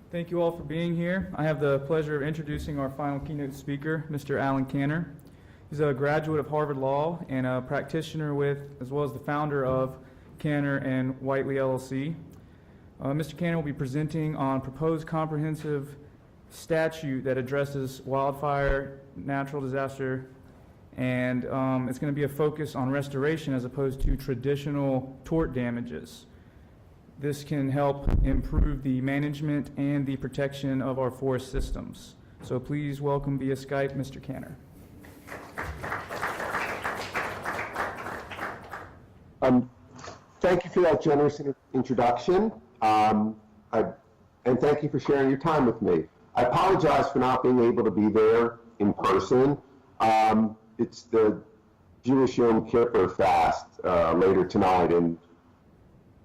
Thank you all for being here. I have the pleasure of introducing our final keynote speaker, Mr. Allan Kanner. He's a graduate of Harvard Law and a practitioner with, as well as the founder of Kanner and Whiteley, L.L.C. Mr. Kanner will be presenting on proposed comprehensive statute that addresses wildfire, natural disaster, and it's going to be a focus on restoration as opposed to traditional tort damages. This can help improve the management and the protection of our forest systems. So please welcome via Skype Mr. Kanner. Thank you for that generous introduction, and thank you for sharing your time with me. I apologize for not being able to be there in person. It's the Jewish Yom Kippur fast later tonight, and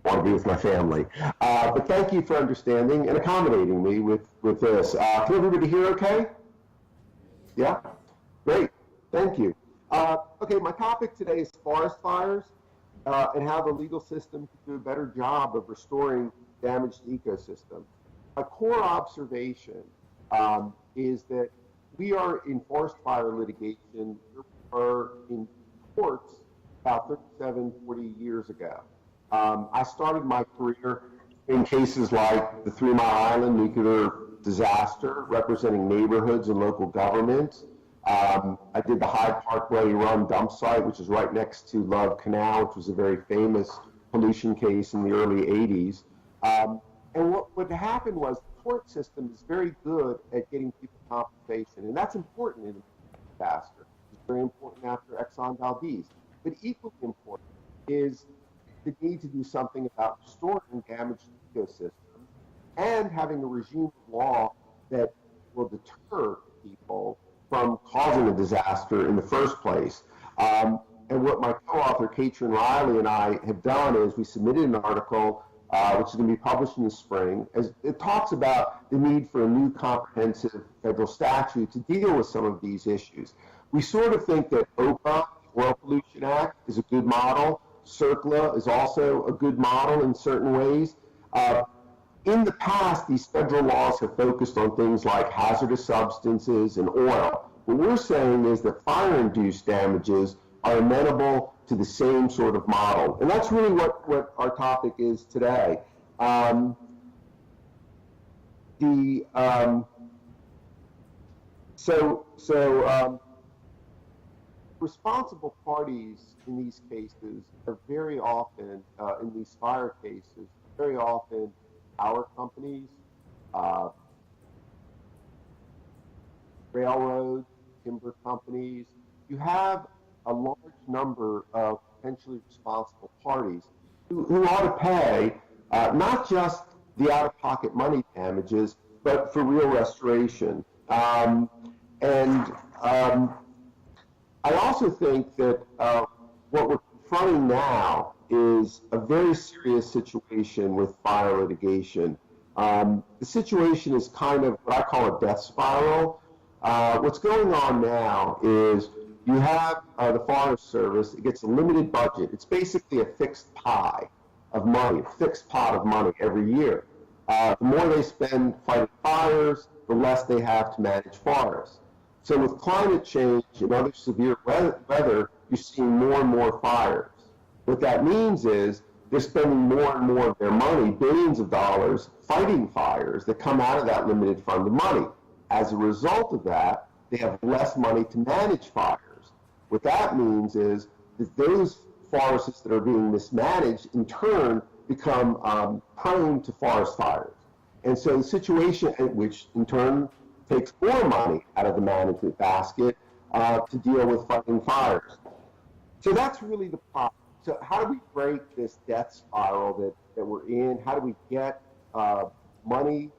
want to be with my family. But thank you for understanding and accommodating me with this. Can everybody hear okay? Yeah? Great. Thank you. Okay, my topic today is forest fires and how the legal system can do a better job of restoring damaged ecosystems. My core observation is that we are in forest fire litigation, or in courts about 37, 40 years ago. I started my career in cases like the 3 Mile Island nuclear disaster, representing neighborhoods and local governments. I did the Hyde Parkway Run dump site, which is right next to Love Canal, which was a very famous pollution case in the early 80s. And what happened was the tort system is very good at getting people compensation, and that's important in a disaster. It's very important after Exxon Valdez. But equally important is the need to do something about restoring damaged ecosystems and having a regime of law that will deter people from causing a disaster in the first place. And what my co-author, Kanner Whiteley, and I have done is we submitted an article which is going to be published in the spring. As it talks about the need for a new comprehensive federal statute to deal with some of these issues. We sort of think that OPA, Oil Pollution Act, is a good model. CERCLA is also a good model in certain ways. In the past, these federal laws have focused on things like hazardous substances and oil. What we're saying is that fire-induced damages are amenable to the same sort of model. And that's really what our topic is today. Responsible parties in these cases are very often, in these fire cases, very often power companies, railroads, timber companies. You have a large number of potentially responsible parties who ought to pay not just the out-of-pocket money damages, but for real restoration. I also think that what we're confronting now is a very serious situation with fire litigation. The situation is kind of what I call a death spiral. What's going on now is you have the Forest Service. It gets a limited budget. It's basically a fixed pie of money, a fixed pot of money every year. The more they spend fighting fires, the less they have to manage forests. So with climate change and other severe weather, you're seeing more and more fires. What that means is they're spending more and more of their money, billions of dollars, fighting fires that come out of that limited fund of money. As a result of that, they have less money to manage fires. What that means is that those forests that are being mismanaged, in turn, become prone to forest fires. And so the situation, which in turn takes more money out of the management basket to deal with fighting fires. So that's really the problem. So how do we break this death spiral that we're in? How do we get money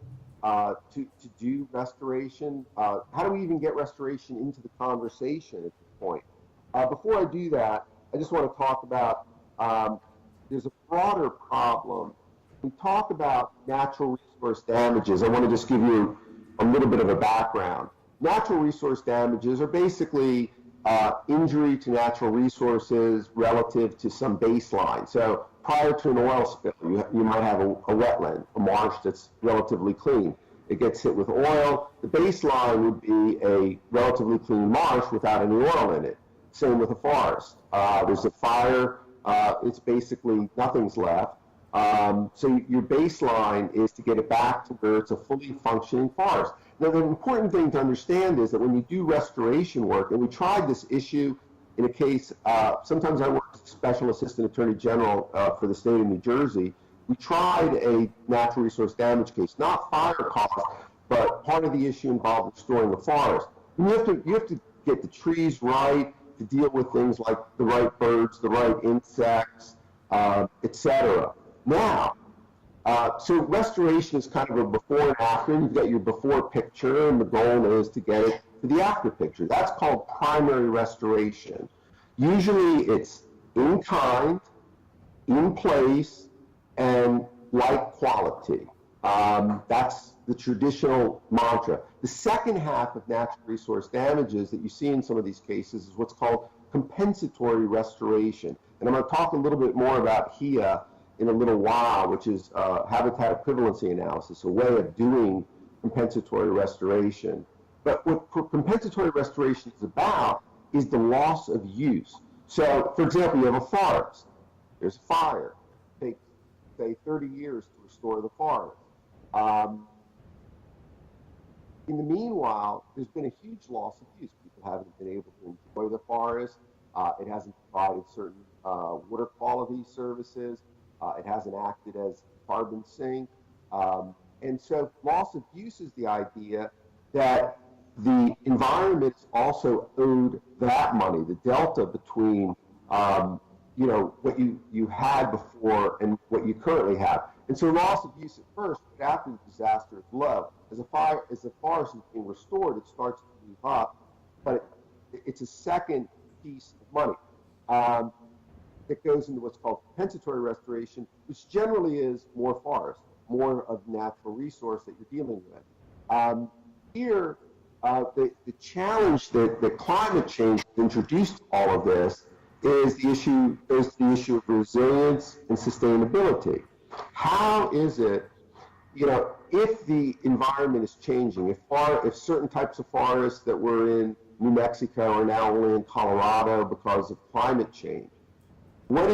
to do restoration? How do we even get restoration into the conversation at this point? Before I do that, I just want to talk about there's a broader problem. We talk about natural resource damages. I want to just give you a little bit of a background. Natural resource damages are basically injury to natural resources relative to some baseline. So prior to an oil spill, you might have a wetland, a marsh that's relatively clean. it gets hit with oil. The baseline would be a relatively clean marsh without any oil in it. Same with a forest. There's a fire, it's basically nothing's left. So your baseline is to get it back to where it's a fully functioning forest. Now, the important thing to understand is that when you do restoration work, and we tried this issue in a case, sometimes I worked as Special Assistant Attorney General for the state of New Jersey. We tried a natural resource damage case, not fire cost, but part of the issue involved restoring the forest. And you have to get the trees right to deal with things like the right birds, the right insects, etc. Now, so restoration is kind of a before and after, and you've got your before picture, and the goal is to get it to the after picture. That's called primary restoration. Usually it's in kind, in place, and like quality. That's the traditional mantra. The second half of natural resource damages that you see in some of these cases is what's called compensatory restoration. And I'm going to talk a little bit more about HEA in a little while, which is habitat equivalency analysis, a way of doing compensatory restoration. But what compensatory restoration is about is the loss of use. So, for example, you have a forest. There's a fire. It takes, say, 30 years to restore the forest. In the meanwhile, there's been a huge loss of use. People haven't been able to enjoy the forest. It hasn't provided certain water quality services. It hasn't acted as a carbon sink. And so loss of use is the idea that the environment is also owed that money, the delta between what you had before and what you currently have. And so loss of use at first, but after the disaster is low. As the forest is being restored, it starts to move up, but it's a second piece of money. It goes into what's called compensatory restoration, which generally is more forest, more of natural resource that you're dealing with. Here, the challenge that climate change has introduced to all of this is the issue of resilience and sustainability. How is it, if the environment is changing, if certain types of forests that were in New Mexico are now only in Colorado because of climate change, what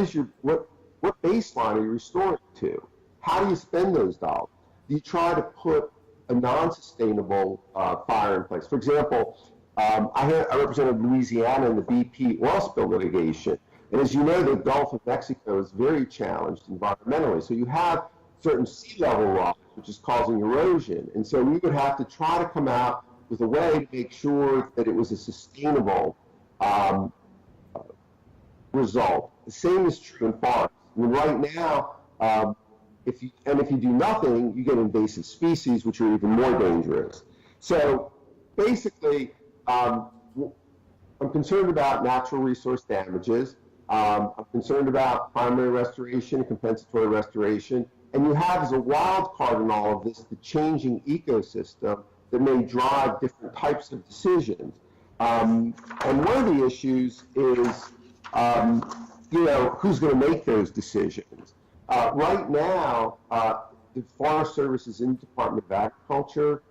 baseline are you restoring to? How do you spend those dollars? Do you try to put a non-sustainable fire in place? For example, I represented Louisiana in the BP oil spill litigation. And as you know, the Gulf of Mexico is very challenged environmentally. So you have certain sea level rise, which is causing erosion. And so we would have to try to come out with a way to make sure that it was a sustainable result. The same is true in forests. I mean, right now, if you do nothing, you get invasive species, which are even more dangerous. So basically, I'm concerned about natural resource damages. I'm concerned about primary restoration and compensatory restoration. And you have as a wild card in all of this the changing ecosystem that may drive different types of decisions. And one of the issues is, who's going to make those decisions? Right now, the Forest Service is in the Department of Agriculture.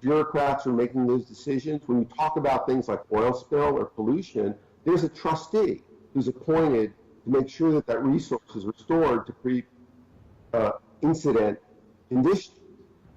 Bureaucrats are making those decisions. When you talk about things like oil spill or pollution, there's a trustee who's appointed to make sure that that resource is restored to pre-incident conditions.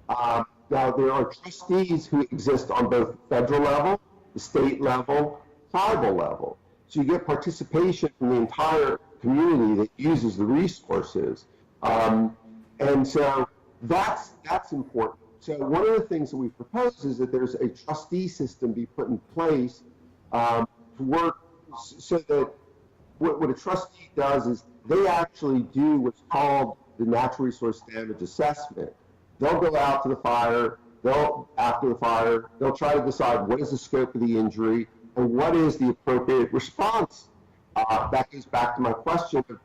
Now, there are trustees who exist on both the federal level, the state level, tribal level. So you get participation from the entire community that uses the resources. And so that's important. So one of the things that we propose is that there's a trustee system be put in place to work so that what a trustee does is they actually do what's called the natural resource damage assessment. They'll go out to the fire, after the fire, they'll try to decide what is the scope of the injury and what is the appropriate response. That goes back to my question of,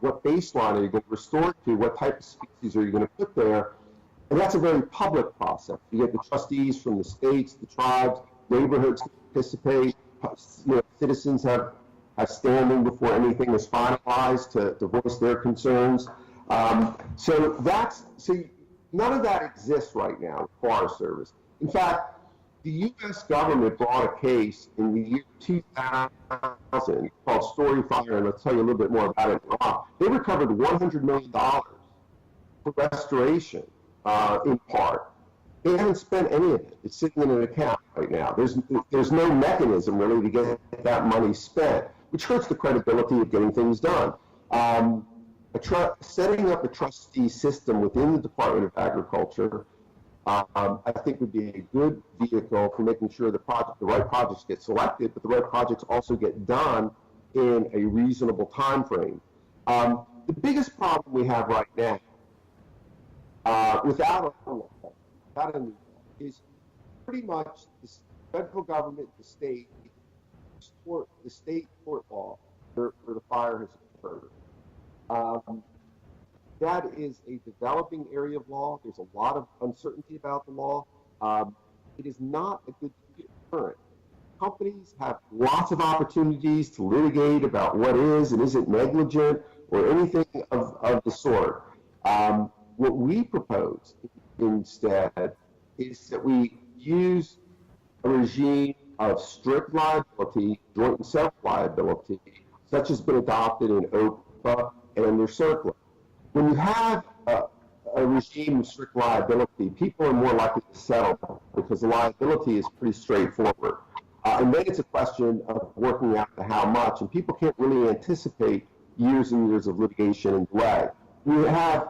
what baseline are you going to restore to? What type of species are you going to put there? And that's a very public process. You get the trustees from the states, the tribes, neighborhoods participate. Citizens have standing before anything is finalized to voice their concerns. So None of that exists right now with Forest Service. In fact, the U.S. government brought a case in the year 2000 called Story Fire, and I'll tell you a little bit more about it in a while. They recovered $100 million for restoration, in part. They haven't spent any of it. It's sitting in an account right now. There's no mechanism really to get that money spent, which hurts the credibility of getting things done. Setting up a trustee system within the Department of Agriculture, I think would be a good vehicle for making sure the right projects get selected, but the right projects also get done in a reasonable time frame. The biggest problem we have right now, without a law, without a new law, is pretty much the federal government, the state tort law where the fire has occurred. That is a developing area of law. There's a lot of uncertainty about the law. It is not a good current. Companies have lots of opportunities to litigate about what is and isn't negligent or anything of the sort. What we propose instead is that we use a regime of strict liability, joint and several liability, such as been adopted in OPA and under CERCLA. When you have a regime of strict liability, people are more likely to settle because the liability is pretty straightforward. And then it's a question of working out the how much, and people can't really anticipate years and years of litigation and delay. When you have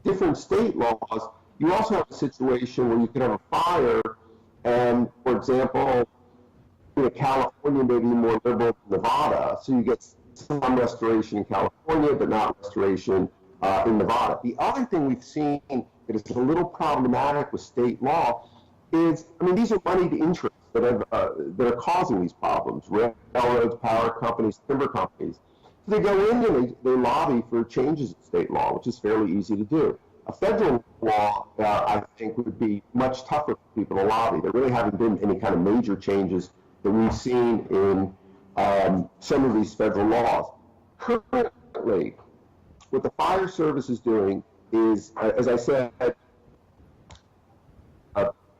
different state laws, you also have a situation where you can have a fire, and, for example, California may be more liberal than Nevada, so you get some restoration in California, but not restoration in Nevada. The other thing we've seen that is a little problematic with state law is, these are moneyed interests that are causing these problems. Railroads, power companies, timber companies. So they go in and they lobby for changes in state law, which is fairly easy to do. A federal law, I think, would be much tougher for people to lobby. There really haven't been any kind of major changes that we've seen in some of these federal laws. Currently, what the fire service is doing is, as I said,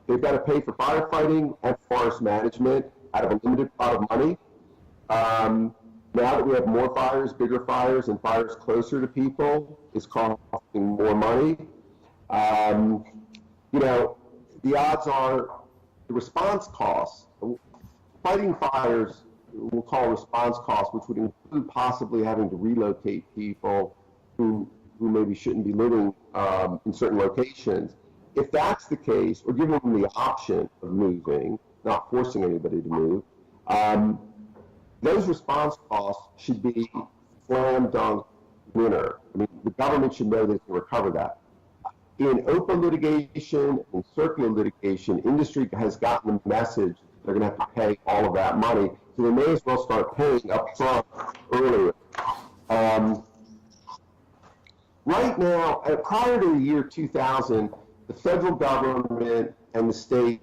they've got to pay for firefighting and forest management out of a limited pot of money. Now that we have more fires, bigger fires, and fires closer to people, it's costing more money. The odds are the response costs, fighting fires we'll call response costs, which would include possibly having to relocate people who maybe shouldn't be living in certain locations. If that's the case, or giving them the option of moving, not forcing anybody to move, those response costs should be slam dunk winner. The government should know they can recover that. In OPA litigation and circular litigation, industry has gotten the message they're going to have to pay all of that money, so they may as well start paying up front earlier. Right now, prior to the year 2000, the federal government and the states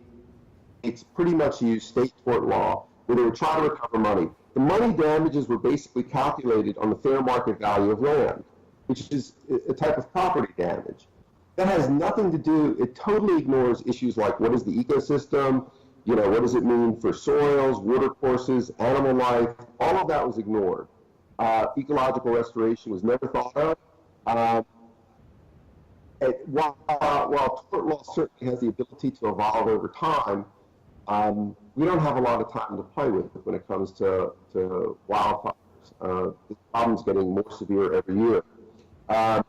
pretty much used state tort law where they would try to recover money. The money damages were basically calculated on the fair market value of land, which is a type of property damage. That has nothing to do, it totally ignores issues like what is the ecosystem, what does it mean for soils, water courses, animal life, all of that was ignored. Ecological restoration was never thought of. While tort law certainly has the ability to evolve over time, we don't have a lot of time to play with when it comes to wildfires. The problem's getting more severe every year. Now,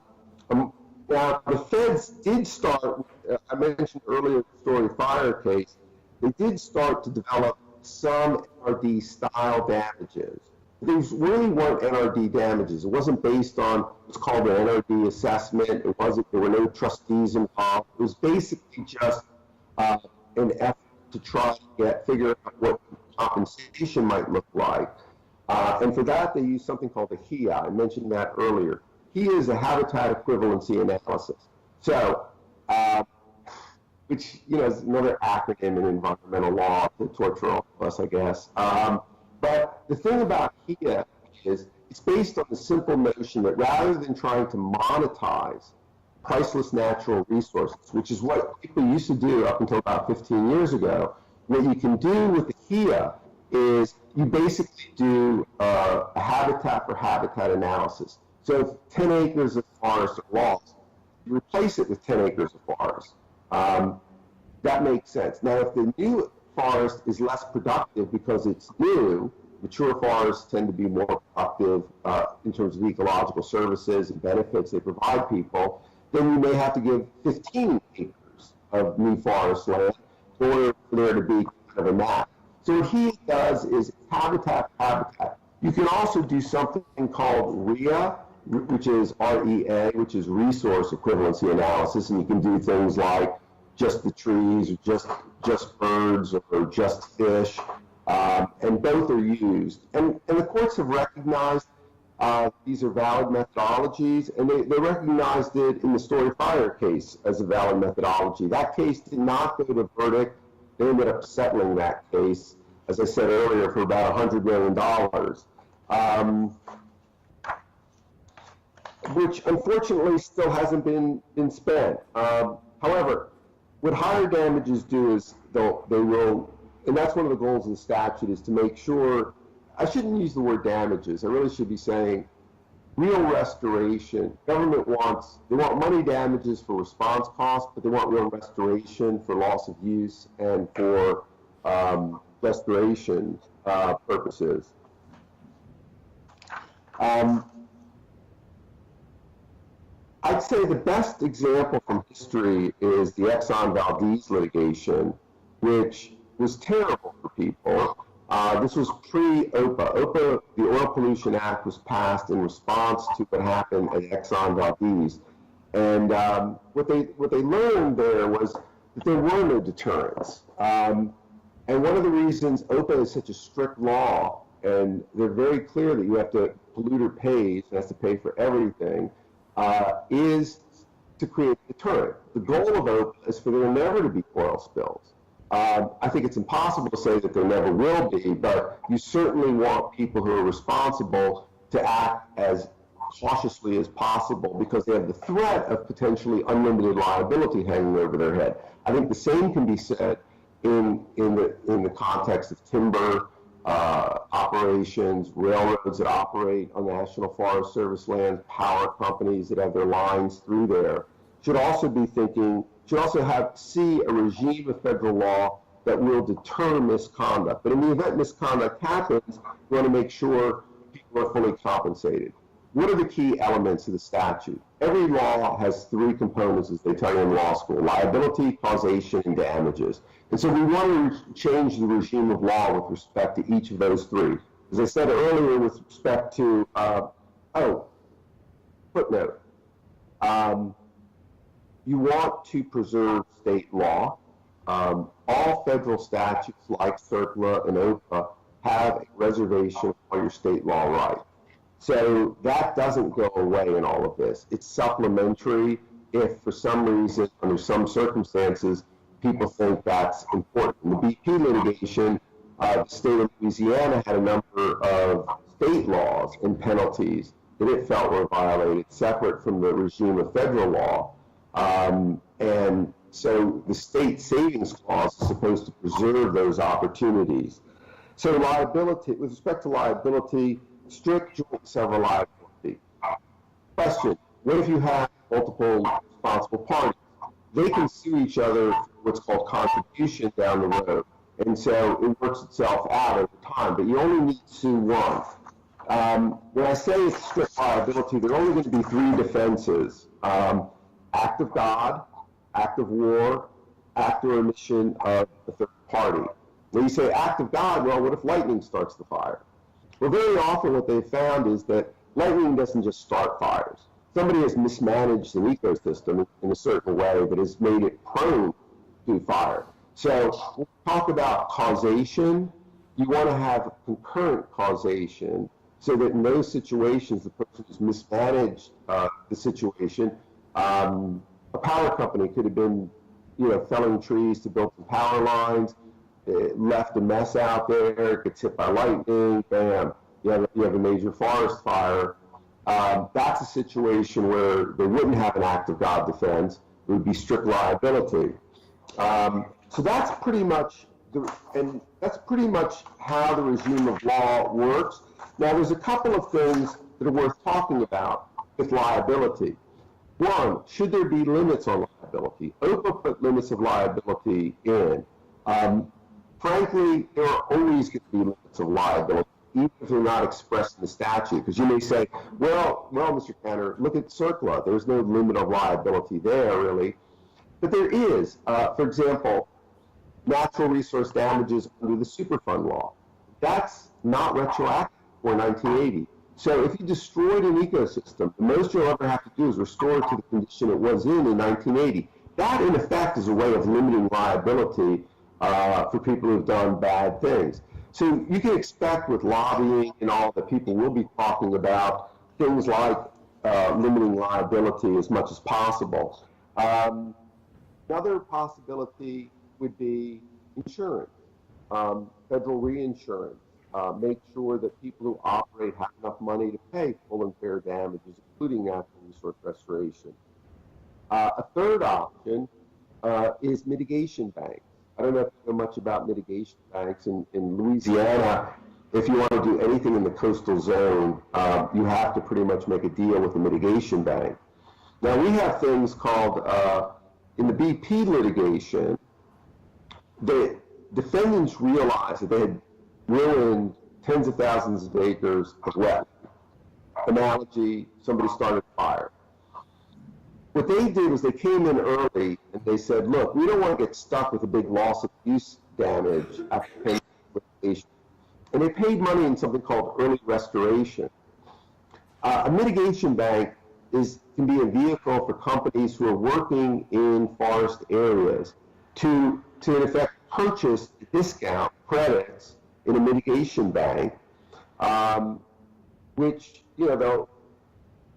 the feds did start, I mentioned earlier the Story Fire case, they did start to develop some NRD style damages. These really weren't NRD damages. It wasn't based on what's called an NRD assessment. There were no trustees involved. It was basically just an effort to try to figure out what compensation might look like. And for that, they used something called a HEA. I mentioned that earlier. HEA is a habitat equivalency analysis. So, which is another acronym in environmental law, the torture office, I guess. But the thing about HEA is it's based on the simple notion that rather than trying to monetize priceless natural resources, which is what people used to do up until about 15 years ago. What you can do with the HEA is you basically do a habitat for habitat analysis. So if 10 acres of forest are lost, you replace it with 10 acres of forest. That makes sense. Now, if the new forest is less productive because it's new, mature forests tend to be more productive in terms of ecological services and benefits they provide people, then you may have to give 15 acres of new forest land in order for there to be kind of a map. So what he does is habitat. You can also do something called REA, which is REA, which is resource equivalency analysis, and you can do things like just the trees, or just birds, or just fish, and both are used. And the courts have recognized these are valid methodologies, and they recognized it in the Story Fire case as a valid methodology. That case did not go to verdict. They ended up settling that case, as I said earlier, for about $100 million, which unfortunately still hasn't been spent. However, what higher damages do is they will, and that's one of the goals of the statute, is to make sure, I shouldn't use the word damages, I really should be saying real restoration. Government they want money damages for response costs, but they want real restoration for loss of use and for restoration purposes. I'd say the best example from history is the Exxon Valdez litigation, which was terrible for people. This was pre-OPA. OPA, the Oil Pollution Act, was passed in response to what happened at Exxon Valdez. And what they learned there was that there were no deterrents. And one of the reasons OPA is such a strict law, and they're very clear that you have to, polluter pays, and has to pay for everything, is to create a deterrent. The goal of OPA is for there never to be oil spills. I think it's impossible to say that there never will be, but you certainly want people who are responsible to act as cautiously as possible because they have the threat of potentially unlimited liability hanging over their head. I think the same can be said in the context of timber operations, railroads that operate on National Forest Service lands, power companies that have their lines through there, should also see a regime of federal law that will deter misconduct. But in the event misconduct happens, we want to make sure people are fully compensated. What are the key elements of the statute? Every law has three components, as they tell you in law school: liability, causation, and damages. And so we want to change the regime of law with respect to each of those three. As I said earlier, with respect to, footnote. You want to preserve state law. All federal statutes like CERCLA and OPA have a reservation of all your state law rights. So that doesn't go away in all of this. It's supplementary if for some reason, under some circumstances, people think that's important. In the BP litigation, the state of Louisiana had a number of state laws and penalties that it felt were violated, separate from the regime of federal law. And so the state savings clause is supposed to preserve those opportunities. So liability, with respect to liability, strict joint and several liability. Question: what if you have multiple responsible parties? They can sue each other for what's called contribution down the road. And so it works itself out over time, but you only need to sue one. When I say it's strict liability, there are only going to be three defenses: act of God, act of war, act or omission of the third party. When you say act of God, well, what if lightning starts the fire? Well, very often what they've found is that lightning doesn't just start fires. Somebody has mismanaged an ecosystem in a certain way that has made it prone to fire. So when we talk about causation, you want to have concurrent causation so that in those situations, the person who's mismanaged the situation, a power company could have been, felling trees to build some power lines, left a mess out there, gets hit by lightning, bam, you have a major forest fire. That's a situation where they wouldn't have an act of God defense. It would be strict liability. So that's pretty much how the regime of law works. Now, there's a couple of things that are worth talking about with liability. One, should there be limits on liability? OPA put limits of liability in. Frankly, there are always going to be limits of liability, even if they're not expressed in the statute. Because you may say, well, Mr. Kanner, look at CERCLA. There's no limit of liability there, really. But there is. For example, natural resource damages under the Superfund law. That's not retroactive for 1980. So if you destroyed an ecosystem, the most you'll ever have to do is restore it to the condition it was in 1980. That, in effect, is a way of limiting liability for people who have done bad things. So you can expect with lobbying and all that people will be talking about things like limiting liability as much as possible. Another possibility would be insurance, federal reinsurance. Make sure that people who operate have enough money to pay full and fair damages, including natural resource restoration. A third option is mitigation banks. I don't know if you know much about mitigation banks. In Louisiana, if you want to do anything in the coastal zone, you have to pretty much make a deal with a mitigation bank. Now, we have things called, in the BP litigation, the defendants realized that they had ruined tens of thousands of acres of wetland. Analogy, somebody started a fire. What they did was they came in early and they said, look, we don't want to get stuck with a big loss of use damage after paying litigation. And they paid money in something called early restoration. A mitigation bank can be a vehicle for companies who are working in forest areas to in effect purchase discount credits in a mitigation bank, which, they'll,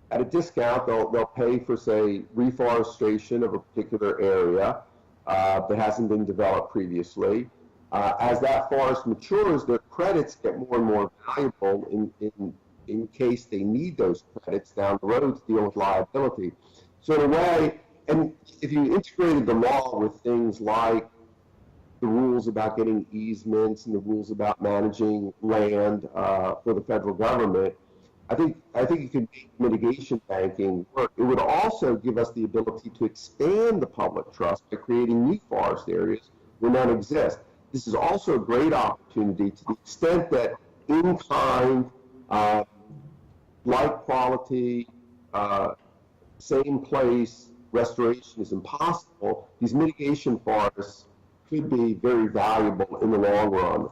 at a discount, they'll pay for, say, reforestation of a particular area that hasn't been developed previously. As that forest matures, their credits get more and more valuable in case they need those credits down the road to deal with liability. So in a way, and if you integrated the law with things like the rules about getting easements and the rules about managing land for the federal government, I think it could make mitigation banking work. It would also give us the ability to expand the public trust by creating new forest areas where none exist. This is also a great opportunity to the extent that in-kind, like quality, same place restoration is impossible. These mitigation forests could be very valuable in the long run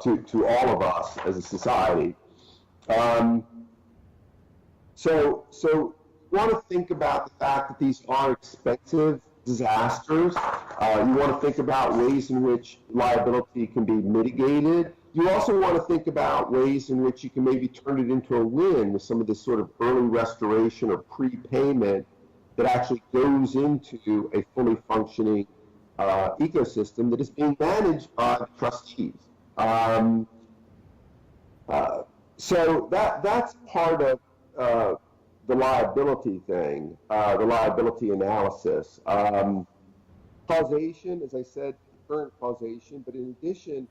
to all of us as a society. So you want to think about the fact that these are expensive disasters. You want to think about ways in which liability can be mitigated. You also want to think about ways in which you can maybe turn it into a win with some of this sort of early restoration or prepayment that actually goes into a fully functioning ecosystem that is being managed by the trustees. So that's part of the liability thing, the liability analysis. Causation, as I said, current causation, but in addition,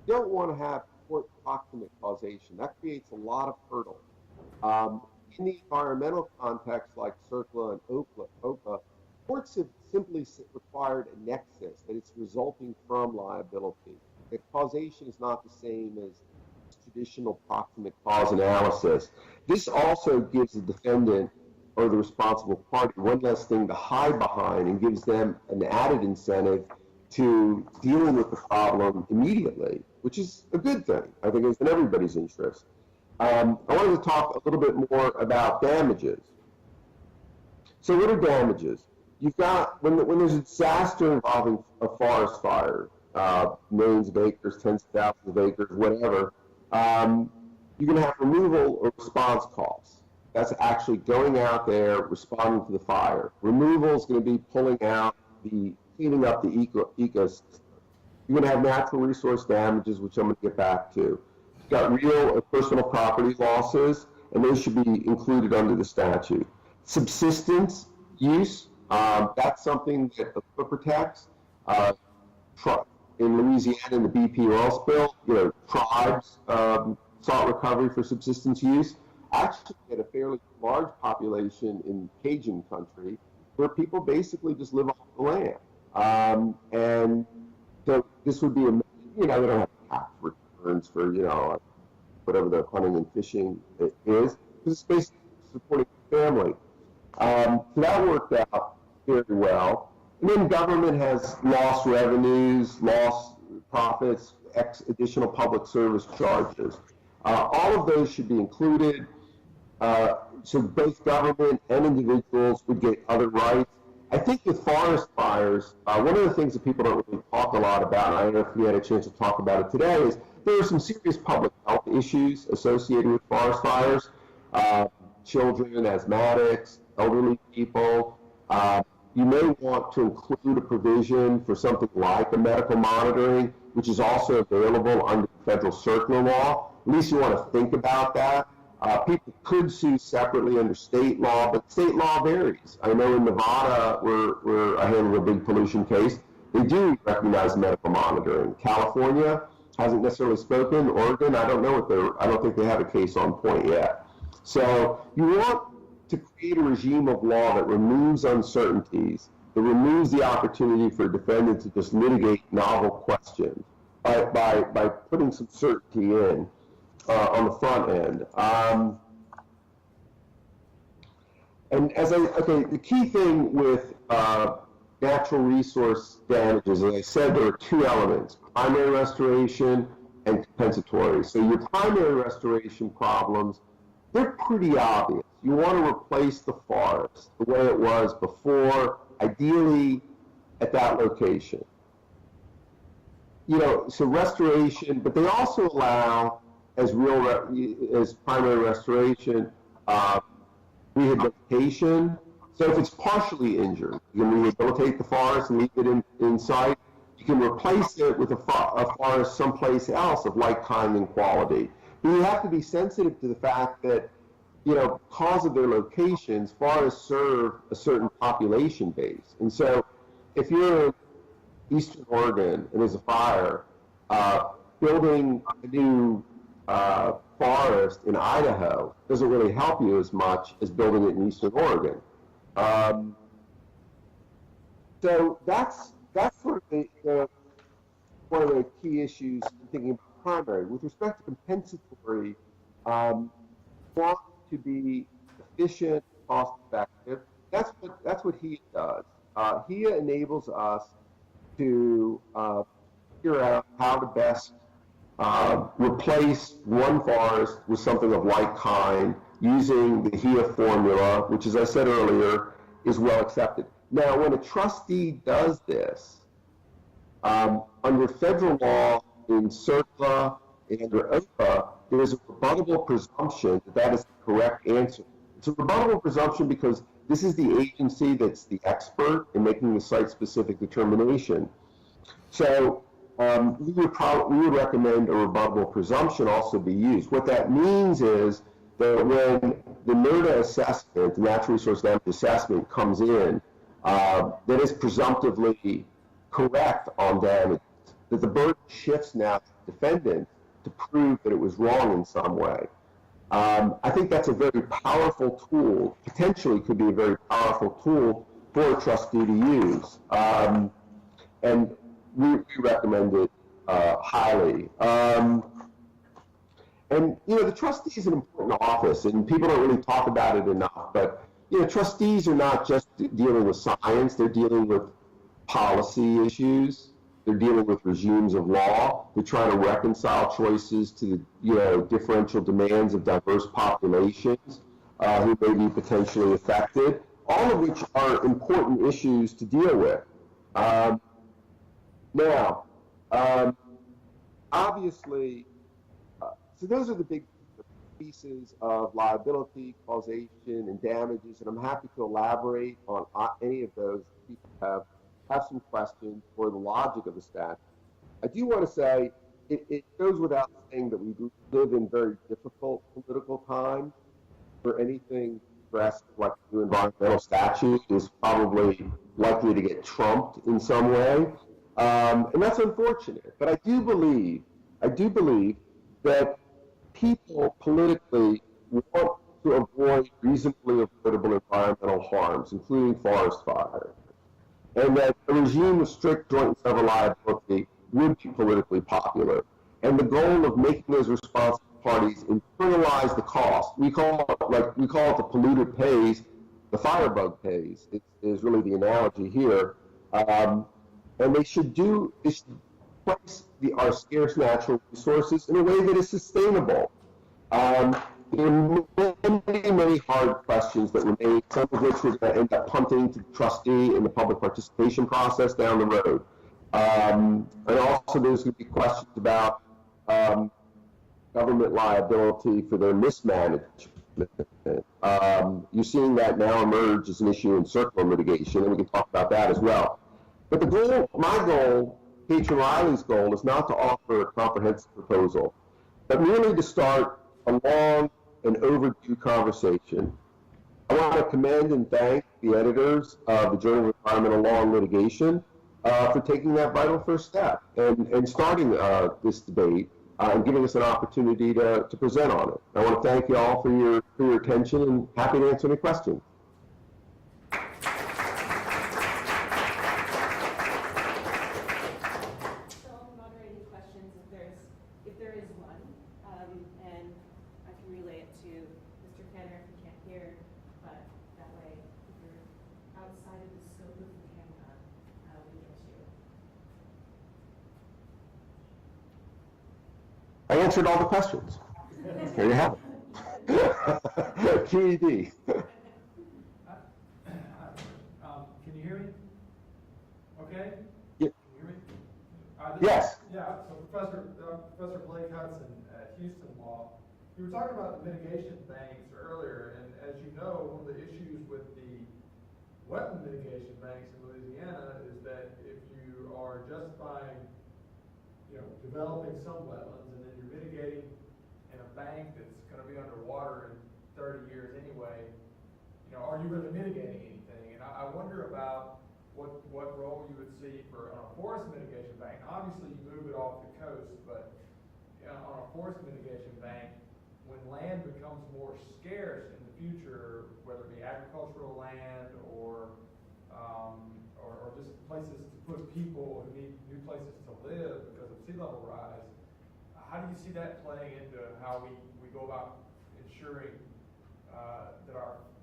you don't want to have court proximate causation. That creates a lot of hurdles. In the environmental context, like CERCLA and OPA, courts have simply required a nexus, that it's resulting from liability. That causation is not the same as traditional proximate cause analysis. This also gives the defendant or the responsible party one less thing to hide behind and gives them an added incentive to dealing with the problem immediately, which is a good thing. I think it's in everybody's interest. I wanted to talk a little bit more about damages. So what are damages? You've got, when there's a disaster involving a forest fire, millions of acres, tens of thousands of acres, whatever, you're going to have removal or response costs. That's actually going out there, responding to the fire. Removal is going to be cleaning up the ecosystem. You're going to have natural resource damages, which I'm going to get back to. You've got real or personal property losses, and those should be included under the statute. Subsistence use, that's something that the book protects. In Louisiana, in the BP oil spill, tribes sought recovery for subsistence use. Actually, had a fairly large population in Cajun country where people basically just live off the land. And so this would be, they don't have tax returns for, whatever the hunting and fishing is, because it's basically supporting the family. So that worked out very well. And then government has lost revenues, lost profits, additional public service charges. All of those should be included. So both government and individuals would get other rights. I think with forest fires, one of the things that people don't really talk a lot about, and I don't know if we had a chance to talk about it today, is there are some serious public health issues associated with forest fires. Children, asthmatics, elderly people. You may want to include a provision for something like a medical monitoring, which is also available under federal circular law. At least you want to think about that. People could sue separately under state law, but state law varies. I know in Nevada, where I handle a big pollution case, they do recognize medical monitoring. California hasn't necessarily spoken. Oregon, I don't think they have a case on point yet. So you want to create a regime of law that removes uncertainties, that removes the opportunity for a defendant to just litigate novel questions by putting some certainty in on the front end. And the key thing with natural resource damages, as I said, there are two elements: primary restoration and compensatory. So your primary restoration problems, they're pretty obvious. You want to replace the forest the way it was before, ideally at that location. So restoration, but they also allow, as primary restoration, rehabilitation. So if it's partially injured, you can rehabilitate the forest and leave it in sight. You can replace it with a forest someplace else of like kind and quality. But you have to be sensitive to the fact that, because of their locations, forests serve a certain population base. And so if you're in Eastern Oregon and there's a fire, building a new forest in Idaho doesn't really help you as much as building it in Eastern Oregon. So that's sort of one of the key issues in thinking about primary. With respect to compensatory, want to be efficient, cost effective. That's what HEA does. HEA enables us to figure out how to best replace one forest with something of like kind using the HEA formula, which, as I said earlier, is well accepted. Now, when a trustee does this, under federal law in CERCLA and under OPA, there is a rebuttable presumption that is the correct answer. It's a rebuttable presumption because this is the agency that's the expert in making the site-specific determination. So we would recommend a rebuttable presumption also be used. What that means is that when the NERDA assessment, the natural resource damage assessment, comes in, that is presumptively correct on damage, that the burden shifts now to the defendant to prove that it was wrong in some way. I think that's a very powerful tool, potentially could be a very powerful tool for a trustee to use. And we recommend it highly. And, the trustee is an important office, and people don't really talk about it enough, but, trustees are not just dealing with science, they're dealing with policy issues. They're dealing with regimes of law. They're trying to reconcile choices to the differential demands of diverse populations who may be potentially affected, all of which are important issues to deal with. Now, obviously, so those are the big pieces of liability, causation, and damages, and I'm happy to elaborate on any of those if people have some questions or the logic of the statute. I do want to say it goes without saying that we live in very difficult political times, for anything progressive like the new environmental statute is probably likely to get trumped in some way. And that's unfortunate. But I do believe that people politically want to avoid reasonably avoidable environmental harms, including forest fire, and that a regime of strict joint and several liability would be politically popular. And the goal of making those responsible parties internalize the cost, we call it the polluter pays, the firebug pays, is really the analogy here. And they should place our scarce natural resources in a way that is sustainable. There are many, many hard questions that remain, some of which we're going to end up punting to the trustee in the public participation process down the road. And also there's going to be questions about government liability for their mismanagement. You're seeing that now emerge as an issue in circular litigation, and we can talk about that as well. But my goal, Patron Riley's goal, is not to offer a comprehensive proposal, but merely to start a long and overdue conversation. I want to commend and thank the editors of the Journal of Environmental Law and Litigation for taking that vital first step and starting this debate and giving us an opportunity to present on it. I want to thank you all for your attention and happy to answer any questions. If there is one, and I can relay it to Mr. Kanner if you can't hear, but that way, if you're outside of the scope of the camera, we get you. I answered all the questions. There you have it. QED. Can you hear me? Okay? Yeah. Can you hear me? Yes. Yeah, so Professor Blake Hudson at Houston Law, you were talking about the mitigation banks earlier, and as you know, one of the issues with the wetland mitigation banks in Louisiana is that if you are justifying, developing some wetlands and then you're mitigating in a bank that's going to be underwater in 30 years anyway, are you really mitigating anything? And I wonder about what role you would see for on a forest mitigation bank. Obviously, you move it off the coast, but on a forest mitigation bank, when land becomes more scarce in the future, whether it be agricultural land or just places to put people who need new places to live because of sea level rise, how do you see that playing into how we go about ensuring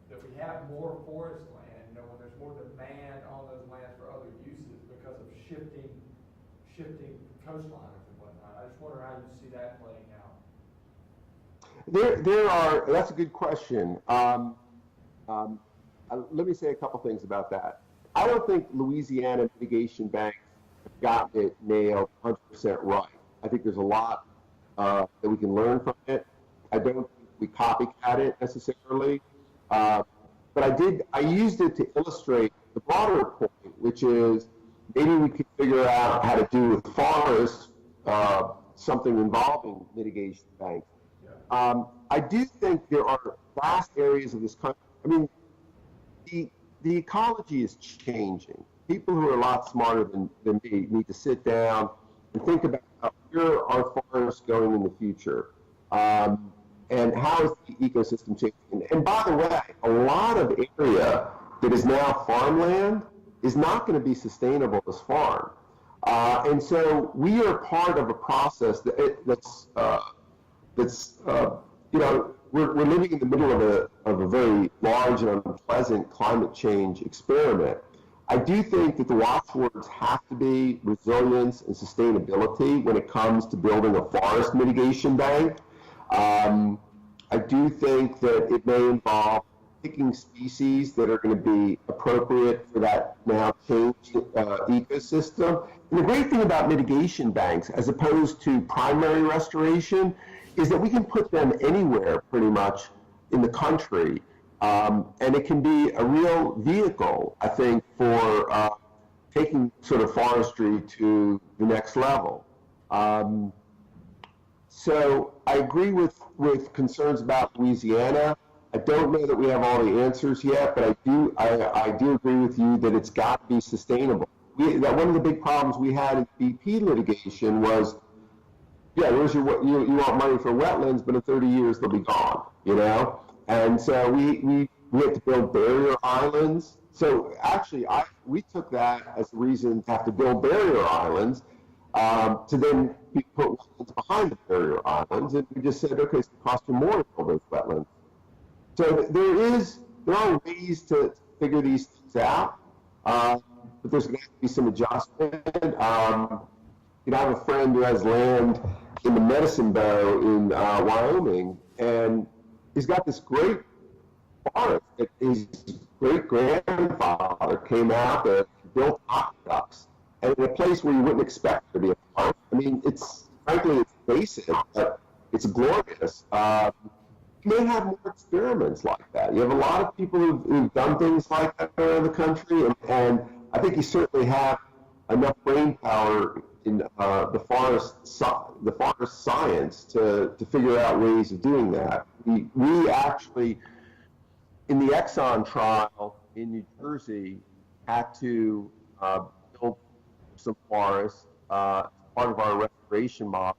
that we have more forest land? When there's more demand on those lands for other uses because of shifting coastlines and whatnot. I just wonder how you see that playing out. That's a good question. Let me say a couple things about that. I don't think Louisiana mitigation banks have gotten it nailed 100% right. I think there's a lot that we can learn from it. I don't think we copycat it necessarily. But I used it to illustrate the broader point, which is maybe we could figure out how to do with forests something involving mitigation banks. Yeah. I do think there are vast areas of this country. I mean, the ecology is changing. People who are a lot smarter than me need to sit down and think about where are forests going in the future. And how is the ecosystem changing? And by the way, a lot of area that is now farmland is not going to be sustainable as farm. And so we are part of a process we're living in the middle of a very large and unpleasant climate change experiment. I do think that the watchwords have to be resilience and sustainability when it comes to building a forest mitigation bank. I do think that it may involve picking species that are going to be appropriate for that now changed ecosystem. And the great thing about mitigation banks, as opposed to primary restoration, is that we can put them anywhere pretty much in the country. And it can be a real vehicle, I think, for taking sort of forestry to the next level. So I agree with concerns about Louisiana. I I don't know that we have all the answers yet, but I do agree with you that it's got to be sustainable. That one of the big problems we had in BP litigation was, yeah, you want money for wetlands, but in 30 years they'll be gone, you know? And so we had to build barrier islands. So actually, we took that as the reason to have to build barrier islands, to then put wetlands behind the barrier islands. And we just said, okay, it's going to cost you more to build those wetlands. So there are ways to figure these things out, but there's going to have to be some adjustment. You know, I have a friend who has land in the Medicine Bow in Wyoming, and he's got this great forest that his great-grandfather came out there and built aqueducts, and in a place where you wouldn't expect there to be a forest. I mean, frankly, it's basic, but it's glorious. You may have more experiments like that. You have a lot of people who've done things like that around the country, and I think you certainly have enough brain power in the forest science to figure out ways of doing that. We actually, in the Exxon trial in New Jersey, had to build some forests as part of our restoration model.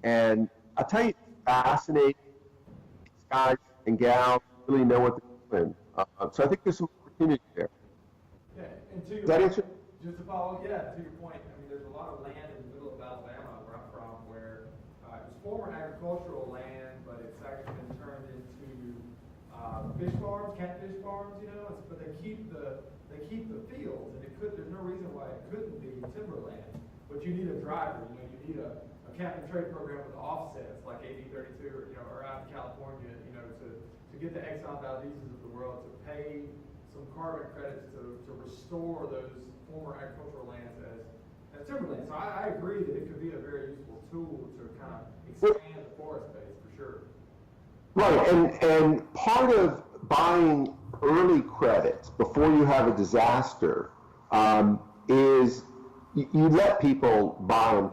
And I'll tell you, it's fascinating. These guys and gals really know what they're doing. So I think there's some opportunity there. Yeah, and to your Does that point, answer? just to follow, yeah, to your point, I mean, there's a lot of land in the middle of Alabama where I'm from where it was former agricultural land, but it's actually been turned into fish farms, catfish farms, you know, but they keep the fields, and there's no reason why it couldn't be timberland, but you need a driver, you know, you need a cap and trade program with offsets like AB 32 or, you know, or out in California, you know, to get the Exxon Valdez's of the world to pay some carbon credits to restore those former agricultural lands as timberland. So I agree that it could be a very useful tool to kind of expand the forest base for sure. Right, and part of buying early credits before you have a disaster is you let people buy them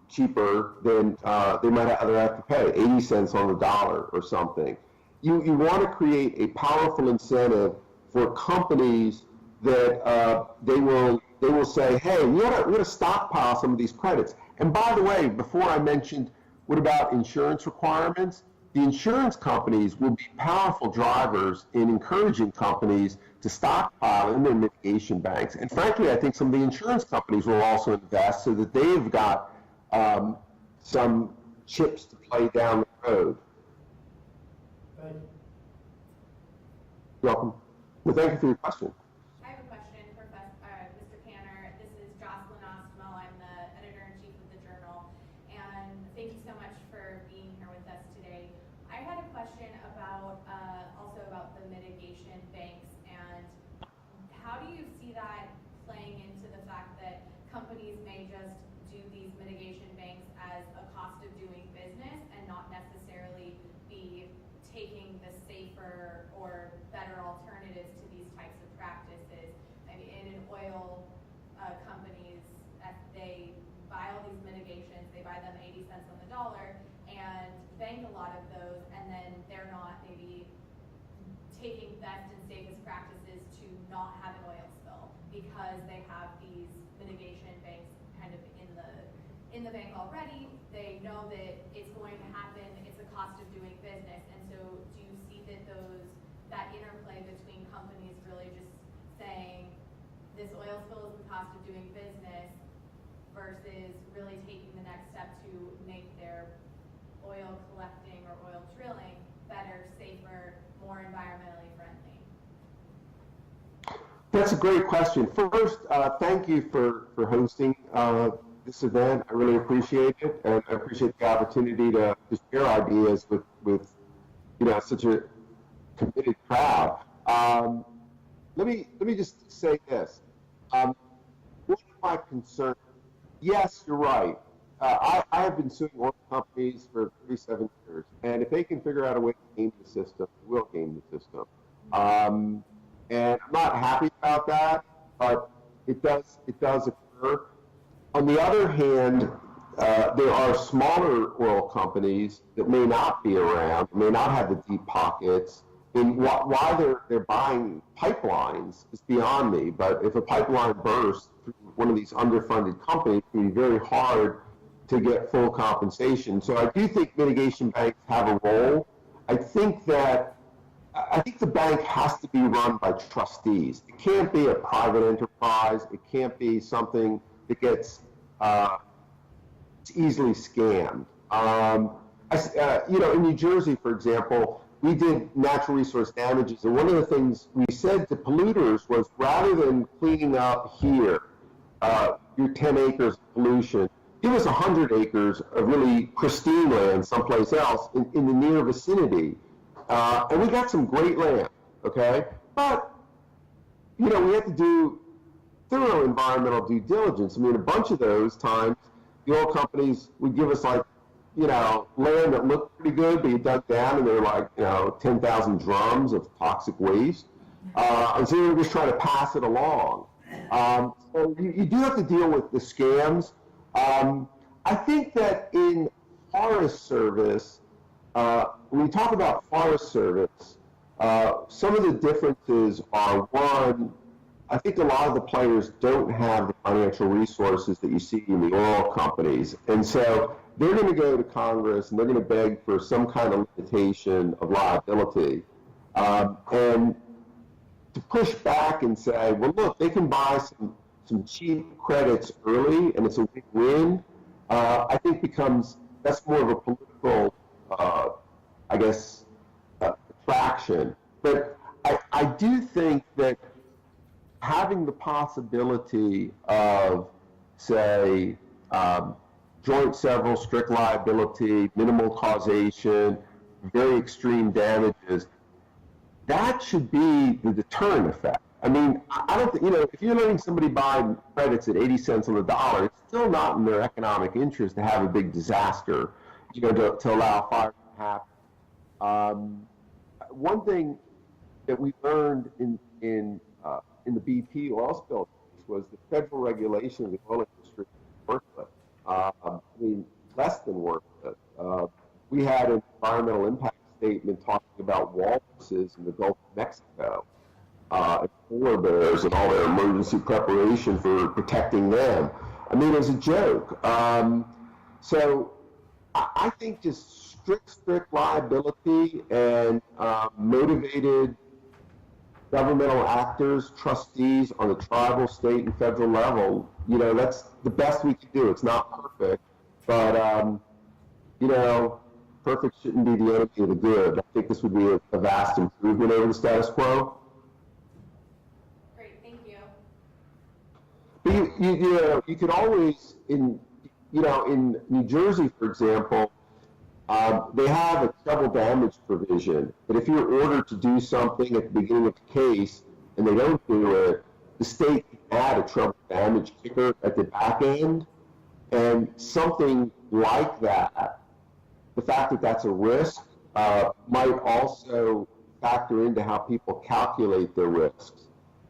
cheaper than they might otherwise have to pay, 80 cents on the dollar or something. You want to create a powerful incentive for companies that they will say, hey, we're going to stockpile some of these credits. And by the way, before I mentioned, what about insurance requirements? The insurance companies will be powerful drivers in encouraging companies to stockpile in their mitigation banks. And frankly, I think some of the insurance companies will also invest so that they've got some chips to play down the road. Thank you. You're welcome. Well, thank you for your question. I have a question for Mr. Kanner. This is Jocelyn Ostmo. I'm the editor-in-chief of the Journal. And thank you so much for being here with us today. I had a question about also about the mitigation banks, and how do you see that playing into the fact that companies may just do these mitigation banks as a cost of doing business and not necessarily be taking the safer or better alternatives to these types of practices? I mean, in oil companies, they buy all these mitigations, they buy them 80 cents on the dollar and bank a lot of those, and then they're not maybe taking best and safest practices to not have an oil spill because they have these mitigation banks kind of in the bank already. They know that it's going to happen, it's a cost of doing business. And so do you see that that interplay between companies really just saying this oil spill is the cost of doing business versus really taking the next step to make their oil collecting or oil drilling better, safer, more environmentally friendly? That's a great question. First, thank you for hosting this event. I really appreciate it, and I appreciate the opportunity to share ideas with such a committed crowd. Let me just say this. One of my concerns, yes, you're right. I have been suing oil companies for 37 years, and if they can figure out a way to game the system, they will game the system. And I'm not happy about that, but it does occur. On the other hand, there are smaller oil companies that may not be around, may not have the deep pockets. And why they're buying pipelines is beyond me. But if a pipeline bursts through one of these underfunded companies, it can be very hard to get full compensation. So I do think mitigation banks have a role. I think the bank has to be run by trustees. It can't be a private enterprise. It can't be something that gets easily scammed. In New Jersey, for example, we did natural resource damages, and one of the things we said to polluters was, rather than cleaning up here, your 10 acres of pollution, give us 100 acres of really pristine land someplace else in the near vicinity. And we got some great land, okay? But, we have to do thorough environmental due diligence. I mean, a bunch of those times, the oil companies would give us land that looked pretty good, but you dug down and there were 10,000 drums of toxic waste. And so we were just trying to pass it along. So you do have to deal with the scams. I think that in Forest Service, when you talk about Forest Service, some of the differences are, one, I think a lot of the players don't have the financial resources that you see in the oil companies. And so they're going to go to Congress and they're going to beg for some kind of limitation of liability. And to push back and say, well, look, they can buy some cheap credits early and it's a win-win, I think that's more of a political, attraction. But I do think that having the possibility of, say, joint several, strict liability, minimal causation, very extreme damages, that should be the deterrent effect. I mean, I don't think, if you're letting somebody buy credits at 80 cents on the dollar, it's still not in their economic interest to have a big disaster, to allow fire to happen. One thing that we learned in the BP oil spill case was the federal regulation of the oil industry was worthless. Less than worthless. We had an environmental impact statement talking about walruses in the Gulf of Mexico, and polar bears and all their emergency preparation for protecting them. I mean, it was a joke. So I think just strict liability and motivated governmental actors, trustees on the tribal, state, and federal level, that's the best we can do. It's not perfect, but, perfect shouldn't be the enemy of the good. I think this would be a vast improvement over the status quo. Great, thank you. But you could always, in New Jersey, for example, they have a treble damage provision, but if you're ordered to do something at the beginning of the case and they don't do it, the state can add a treble damage kicker at the back end, and something like that, the fact that that's a risk, might also factor into how people calculate their risks,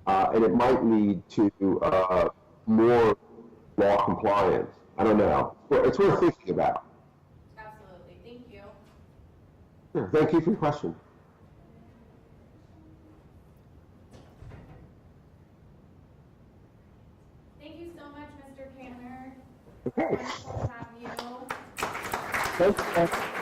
and it might lead to more law compliance. I don't know. It's worth thinking about. Absolutely, thank you. Sure. Thank you for your question. Thank you so much, Mr. Kanner. Okay. Wonderful to have you. Thank you.